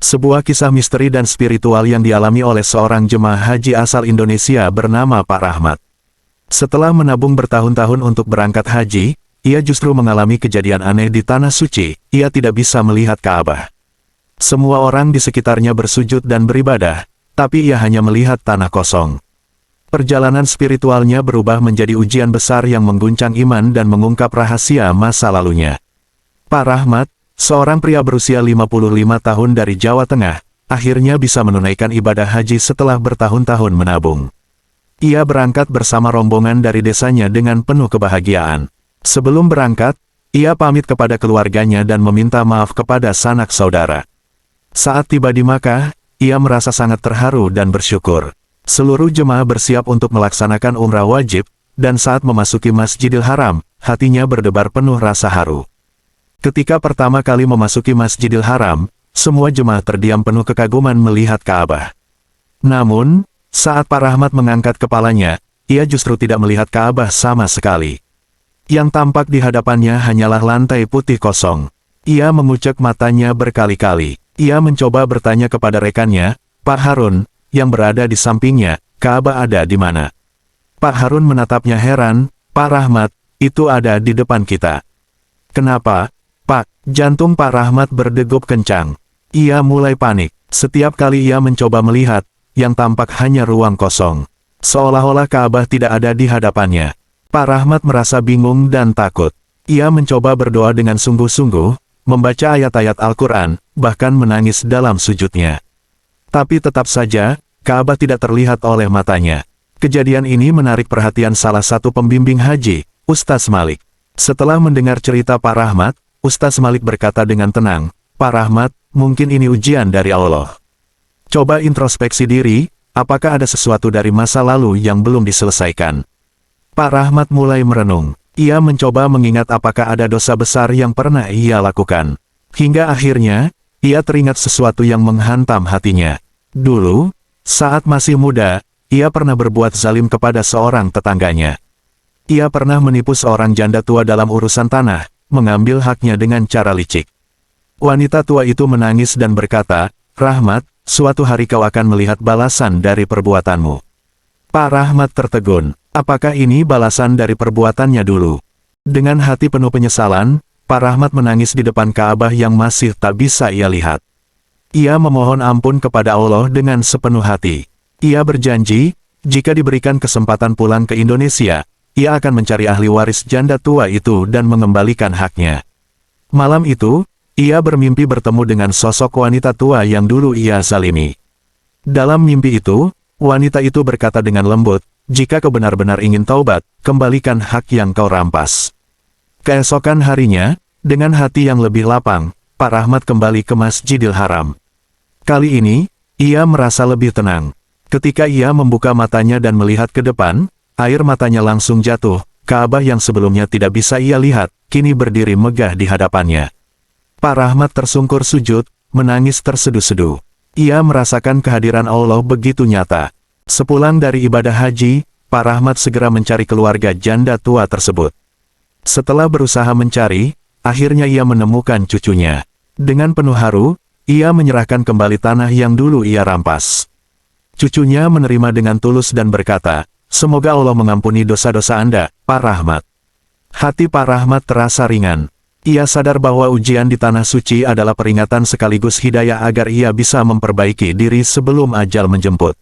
Sebuah kisah misteri dan spiritual yang dialami oleh seorang jemaah haji asal Indonesia bernama Pak Rahmat. Setelah menabung bertahun-tahun untuk berangkat haji, ia justru mengalami kejadian aneh di Tanah Suci. Ia tidak bisa melihat Ka'bah. Semua orang di sekitarnya bersujud dan beribadah, tapi ia hanya melihat tanah kosong. Perjalanan spiritualnya berubah menjadi ujian besar yang mengguncang iman dan mengungkap rahasia masa lalunya. Pak Rahmat, seorang pria berusia 55 tahun dari Jawa Tengah, akhirnya bisa menunaikan ibadah haji setelah bertahun-tahun menabung. Ia berangkat bersama rombongan dari desanya dengan penuh kebahagiaan. Sebelum berangkat, ia pamit kepada keluarganya dan meminta maaf kepada sanak saudara. Saat tiba di Makkah, ia merasa sangat terharu dan bersyukur. Seluruh jemaah bersiap untuk melaksanakan umrah wajib, dan saat memasuki Masjidil Haram, hatinya berdebar penuh rasa haru. Ketika pertama kali memasuki Masjidil Haram, semua jemaah terdiam penuh kekaguman melihat Ka'bah. Namun, saat Pak Rahmat mengangkat kepalanya, ia justru tidak melihat Ka'bah sama sekali. Yang tampak di hadapannya hanyalah lantai putih kosong. Ia mengucek matanya berkali-kali. Ia mencoba bertanya kepada rekannya, Pak Harun, yang berada di sampingnya, Ka'bah ada di mana? Pak Harun menatapnya heran, Pak Rahmat, itu ada di depan kita. Kenapa, Pak? Jantung Pak Rahmat berdegup kencang. Ia mulai panik. Setiap kali ia mencoba melihat, yang tampak hanya ruang kosong. Seolah-olah Ka'bah tidak ada di hadapannya. Pak Rahmat merasa bingung dan takut. Ia mencoba berdoa dengan sungguh-sungguh, membaca ayat-ayat Al-Quran, bahkan menangis dalam sujudnya. Tapi tetap saja, Ka'bah tidak terlihat oleh matanya. Kejadian ini menarik perhatian salah satu pembimbing haji, Ustaz Malik. Setelah mendengar cerita Pak Rahmat, Ustaz Malik berkata dengan tenang, Pak Rahmat, mungkin ini ujian dari Allah. Coba introspeksi diri, apakah ada sesuatu dari masa lalu yang belum diselesaikan? Pak Rahmat mulai merenung. Ia mencoba mengingat apakah ada dosa besar yang pernah ia lakukan. Hingga akhirnya, ia teringat sesuatu yang menghantam hatinya. Dulu, saat masih muda, ia pernah berbuat zalim kepada seorang tetangganya. Ia pernah menipu seorang janda tua dalam urusan tanah, mengambil haknya dengan cara licik. Wanita tua itu menangis dan berkata, Rahmat, suatu hari kau akan melihat balasan dari perbuatanmu. Pak Rahmat tertegun. Apakah ini balasan dari perbuatannya dulu? Dengan hati penuh penyesalan, Pak Rahmat menangis di depan Ka'bah yang masih tak bisa ia lihat. Ia memohon ampun kepada Allah dengan sepenuh hati. Ia berjanji, jika diberikan kesempatan pulang ke Indonesia, ia akan mencari ahli waris janda tua itu dan mengembalikan haknya. Malam itu, ia bermimpi bertemu dengan sosok wanita tua yang dulu ia zalimi. Dalam mimpi itu, wanita itu berkata dengan lembut, jika kau benar-benar ingin taubat, kembalikan hak yang kau rampas. Keesokan harinya, dengan hati yang lebih lapang, Pak Rahmat kembali ke Masjidil Haram. Kali ini, ia merasa lebih tenang. Ketika ia membuka matanya dan melihat ke depan, air matanya langsung jatuh. Ka'bah yang sebelumnya tidak bisa ia lihat, kini berdiri megah di hadapannya. Pak Rahmat tersungkur sujud, menangis terseduh-seduh. Ia merasakan kehadiran Allah begitu nyata. Sepulang dari ibadah haji, Pak Rahmat segera mencari keluarga janda tua tersebut. Setelah berusaha mencari, akhirnya ia menemukan cucunya. Dengan penuh haru, ia menyerahkan kembali tanah yang dulu ia rampas. Cucunya menerima dengan tulus dan berkata, semoga Allah mengampuni dosa-dosa Anda, Pak Rahmat. Hati Pak Rahmat terasa ringan. Ia sadar bahwa ujian di Tanah Suci adalah peringatan sekaligus hidayah agar ia bisa memperbaiki diri sebelum ajal menjemput.